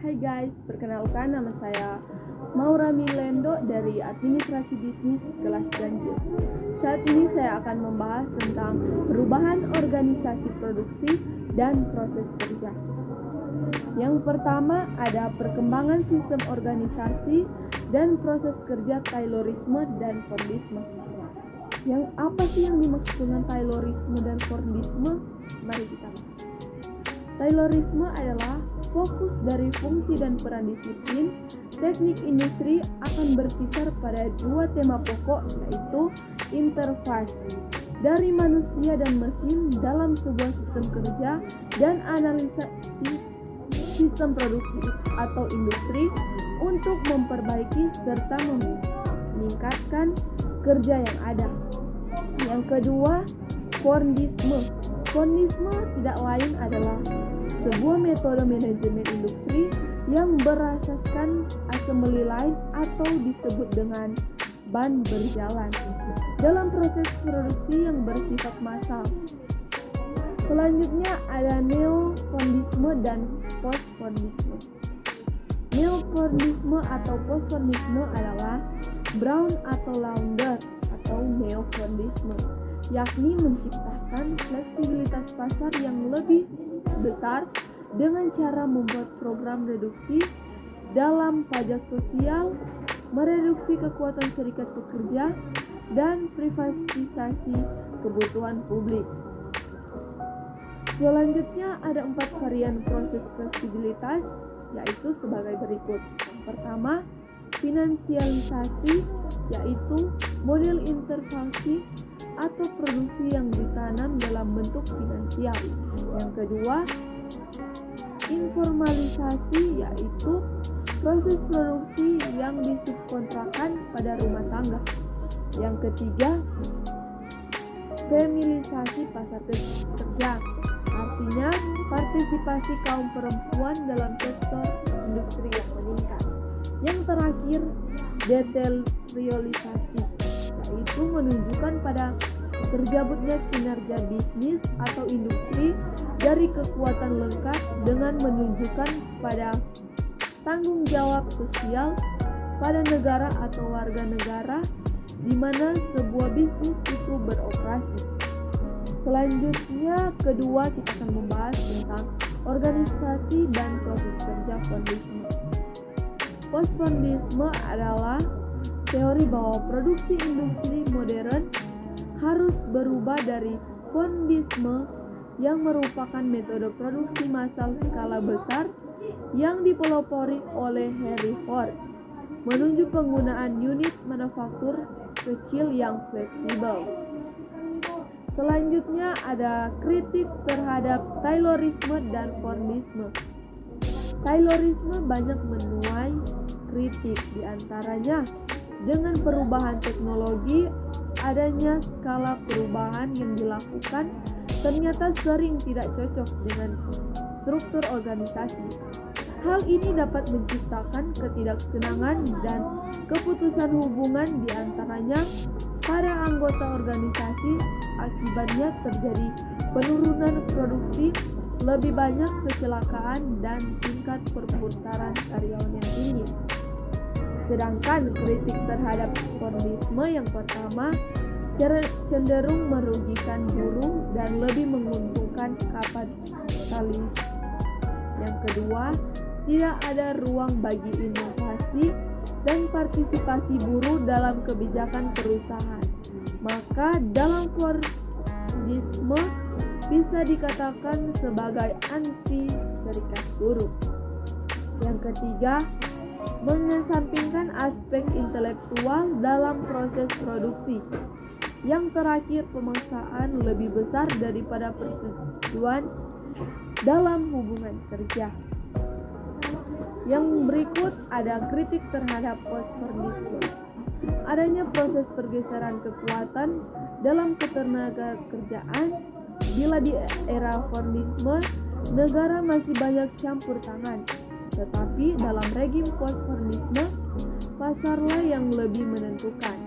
Hai guys, perkenalkan nama saya Maura Milendo dari Administrasi Bisnis kelas Ganjil. Saat ini saya akan membahas tentang perubahan organisasi produksi dan proses kerja. Yang pertama ada perkembangan sistem organisasi dan proses kerja Taylorisme dan Fordisme. Yang apa sih yang dimaksud dengan Taylorisme dan Fordisme? Mari kita lihat. Taylorisme adalah fokus dari fungsi dan peran disiplin teknik industri akan berkisar pada dua tema pokok, yaitu interface dari manusia dan mesin dalam sebuah sistem kerja dan analisa sistem produksi atau industri untuk memperbaiki serta meningkatkan kerja yang ada. Yang kedua, Fordisme. Fordisme tidak lain adalah sebuah metode manajemen industri yang berasaskan assembly line atau disebut dengan ban berjalan dalam proses produksi yang bersifat massal. Selanjutnya ada neo-Fordisme dan post-Fordisme. Neo-Fordisme atau post-Fordisme adalah Brown atau Launder atau neo-Fordisme, yakni menciptakan fleksibilitas pasar yang lebih besar dengan cara membuat program reduksi dalam pajak sosial, mereduksi kekuatan serikat pekerja, dan privatisasi kebutuhan publik. Selanjutnya ada 4 varian proses fleksibilitas, yaitu sebagai berikut. Yang pertama, finansialisasi, yaitu model intervensi atau produksi yang ditanam dalam bentuk finansial. Yang kedua, informalisasi, yaitu proses produksi yang disubkontrakkan pada rumah tangga. Yang ketiga, feminisasi pasar kerja, artinya partisipasi kaum perempuan dalam sektor industri yang meningkat. Yang terakhir, deterialisasi, yaitu menunjukkan pada terjabutnya kinerja bisnis atau industri dari kekuatan lengkap dengan menunjukkan pada tanggung jawab sosial pada negara atau warga negara di mana sebuah bisnis itu beroperasi. Selanjutnya, kedua kita akan membahas tentang organisasi dan proses kerja Fordisme. Post-Fordisme adalah teori bahwa produksi industri modern harus berubah dari Fordisme yang merupakan metode produksi massal skala besar yang dipelopori oleh Henry Ford menuju penggunaan unit manufaktur kecil yang fleksibel. Selanjutnya ada kritik terhadap Taylorisme dan Fordisme. Taylorisme banyak menuai kritik, diantaranya dengan perubahan teknologi, adanya skala perubahan yang dilakukan ternyata sering tidak cocok dengan struktur organisasi. Hal ini dapat menciptakan ketidaksenangan dan keputusan hubungan di antaranya para anggota organisasi. Akibatnya terjadi penurunan produksi, lebih banyak kecelakaan, dan tingkat perputaran karyawan yang tinggi. Sedangkan kritik terhadap Fordisme yang pertama cenderung merugikan buruh dan lebih menguntungkan kapitalis. Yang kedua, tidak ada ruang bagi inovasi dan partisipasi buruh dalam kebijakan perusahaan. Maka dalam Fordisme bisa dikatakan sebagai anti serikat buruh. Yang ketiga, mengesampingkan aspek intelektual dalam proses produksi. Yang terakhir, pemaksaan lebih besar daripada persetujuan dalam hubungan kerja. Yang berikut ada kritik terhadap post-Fordisme. Adanya proses pergeseran kekuatan dalam ketenagakerjaan. Bila di era Fordisme, negara masih banyak campur tangan. Tetapi dalam rejim post-Fordisme, pasarlah yang lebih menentukan.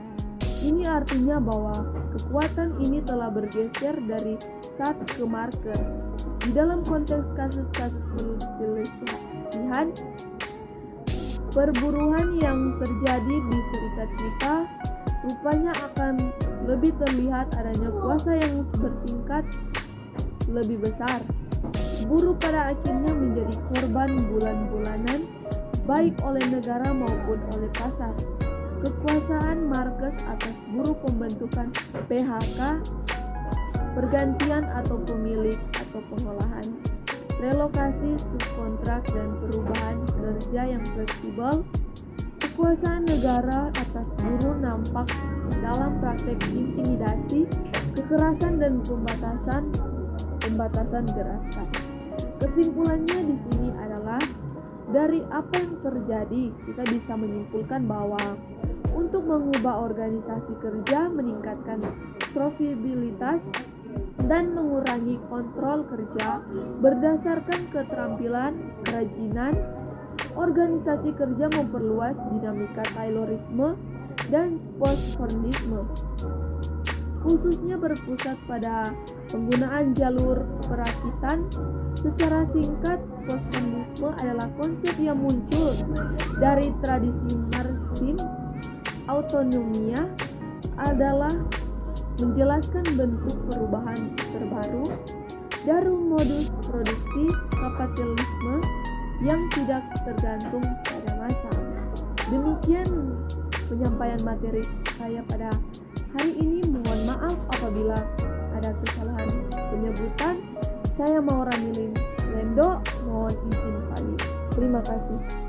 Ini artinya bahwa kekuatan ini telah bergeser dari stat ke marker. Di dalam konteks kasus-kasus perselisihan perburuan yang terjadi di serikat kita rupanya akan lebih terlihat adanya kuasa yang bertingkat lebih besar. Buruh pada akhirnya menjadi korban bulan-bulanan baik oleh negara maupun oleh pasar. Kekuasaan Marx atas buruh, pembentukan PHK, pergantian atau pemilik atau pengolahan, relokasi subkontrak dan perubahan kerja yang fleksibel. Kekuasaan negara atas buruh nampak dalam praktek intimidasi, kekerasan dan pembatasan gerakan. Kesimpulannya di sini adalah dari apa yang terjadi kita bisa menyimpulkan bahwa untuk mengubah organisasi kerja, meningkatkan profitabilitas dan mengurangi kontrol kerja berdasarkan keterampilan, kerajinan, organisasi kerja memperluas dinamika Taylorisme dan postmodernisme, khususnya berpusat pada penggunaan jalur perakitan. Secara singkat, postmodernisme adalah konsep yang muncul dari tradisi Marxisme. Autonomia adalah menjelaskan bentuk perubahan terbaru dari modus produksi kapitalisme yang tidak tergantung pada massa. Demikian penyampaian materi saya pada hari ini. Mohon maaf apabila ada kesalahan penyebutan. Saya Maura Milin Lendo, mohon izin pamit. Terima kasih.